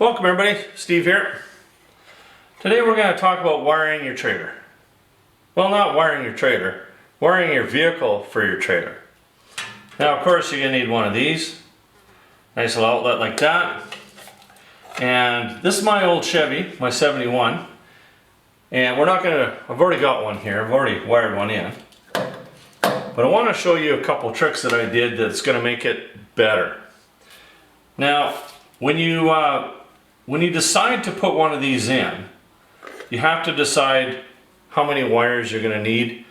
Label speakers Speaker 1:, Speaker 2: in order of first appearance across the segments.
Speaker 1: Welcome everybody, Steve here. Today we're going to talk about wiring your trailer. Well, not wiring your trailer, wiring your vehicle for your trailer. Now of course you're going to need one of these. Nice little outlet like that. And this is my old Chevy, my 71. And we're not going to, I've already got one here, I've already wired one in. But I want to show you a couple tricks that I did that's going to make it better. Now, when you decide to put one of these in, you have to decide how many wires you're going to need.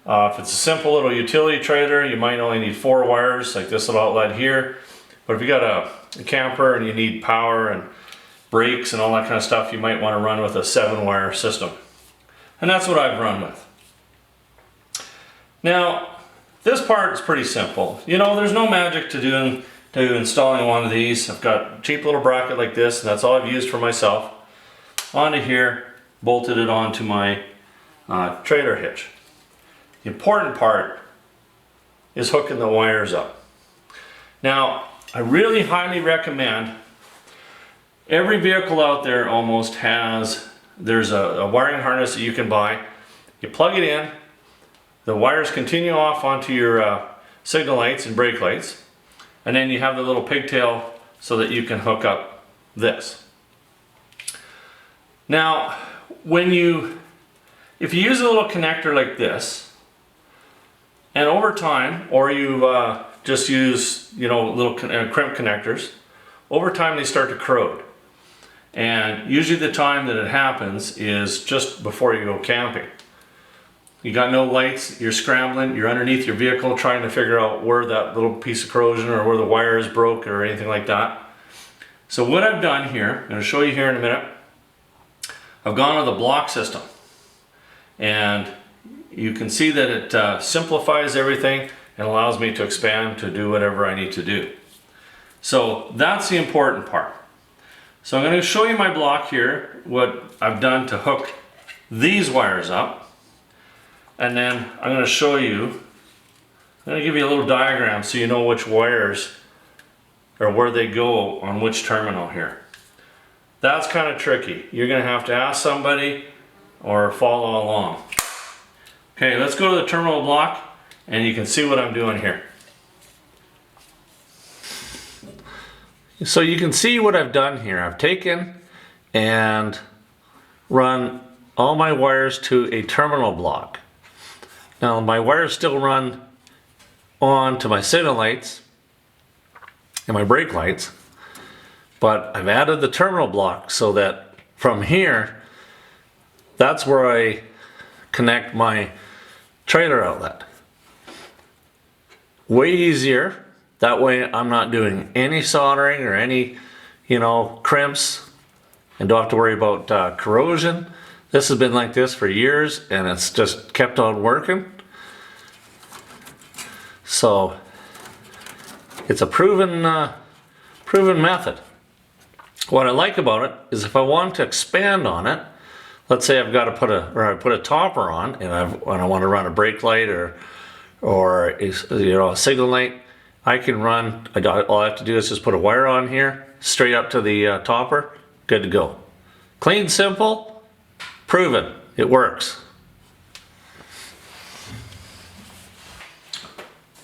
Speaker 1: If it's a simple little utility trailer, you might only need 4 wires, like this little outlet here. But if you got a camper and you need power and brakes and all that kind of stuff, you might want to run with a 7-wire system. And that's what I've run with. Now, this part is pretty simple. You know, there's no magic to installing one of these. I've got a cheap little bracket like this, and that's all I've used for myself. Onto here, bolted it onto my trailer hitch. The important part is hooking the wires up. Now, I really highly recommend, every vehicle out there almost has, there's a wiring harness that you can buy. You plug it in, the wires continue off onto your signal lights and brake lights. And then you have the little pigtail so that you can hook up this. Now, if you use a little connector like this, and over time, or you just use, little crimp connectors, over time they start to corrode. And usually the time that it happens is just before you go camping. You got no lights, you're scrambling, you're underneath your vehicle trying to figure out where that little piece of corrosion or where the wire is broke or anything like that. So what I've done here, I'm going to show you here in a minute, I've gone with a block system. And you can see that it simplifies everything and allows me to expand to do whatever I need to do. So that's the important part. So I'm going to show you my block here, what I've done to hook these wires up. And then I'm going to show you, I'm going to give you a little diagram so you know which wires or where they go on which terminal here. That's kind of tricky. You're going to have to ask somebody or follow along. Okay, let's go to the terminal block and you can see what I'm doing here. So you can see what I've done here. I've taken and run all my wires to a terminal block. Now my wires still run on to my signal lights and my brake lights, but I've added the terminal block so that from here, that's where I connect my trailer outlet. Way easier, that way I'm not doing any soldering or any, crimps, and don't have to worry about corrosion. This has been like this for years and it's just kept on working. So it's a proven method. What I like about it is if I want to expand on it, let's say I've got to put a topper on and I want to run a brake light or a signal light, I can run, all I have to do is just put a wire on here, straight up to the topper, good to go. Clean, simple. Proven, it works.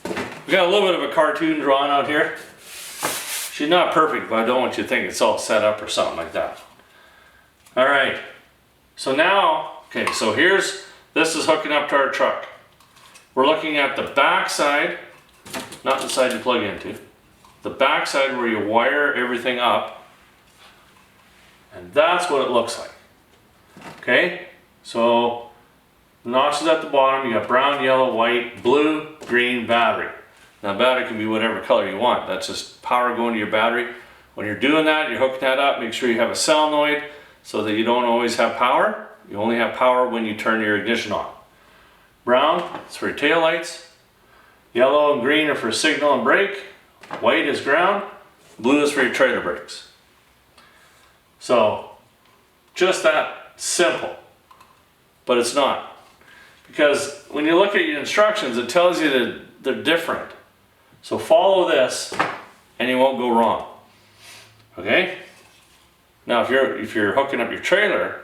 Speaker 1: We got a little bit of a cartoon drawn out here. She's not perfect, but I don't want you to think it's all set up or something like that. All right, so now, so this is hooking up to our truck. We're looking at the back side, not the side you plug into, the back side where you wire everything up, and that's what it looks like. Okay, so notches at the bottom, you got brown, yellow, white, blue, green, battery. Now battery can be whatever color you want, that's just power going to your battery. When you're doing that, you're hooking that up, make sure you have a solenoid so that you don't always have power. You only have power when you turn your ignition on. Brown is for your tail lights, yellow and green are for signal and brake, white is ground, blue is for your trailer brakes. So just that simple, but it's not, because when you look at your instructions it tells you that they're different. So follow this and you won't go wrong. Okay? Now if you're hooking up your trailer,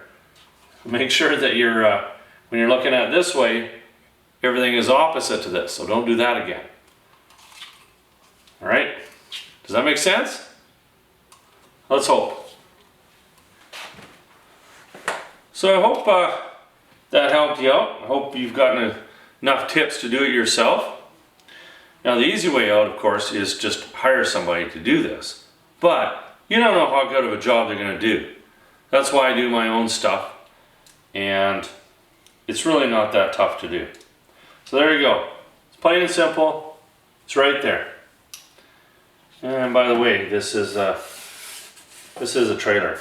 Speaker 1: make sure that you're when you're looking at it this way, everything is opposite to this, so don't do that again. All right, does that make sense? Let's hope. So I hope that helped you out. I hope you've gotten enough tips to do it yourself. Now the easy way out, of course, is just hire somebody to do this. But you don't know how good of a job they're going to do. That's why I do my own stuff. And it's really not that tough to do. So there you go. It's plain and simple. It's right there. And by the way, this is a trailer.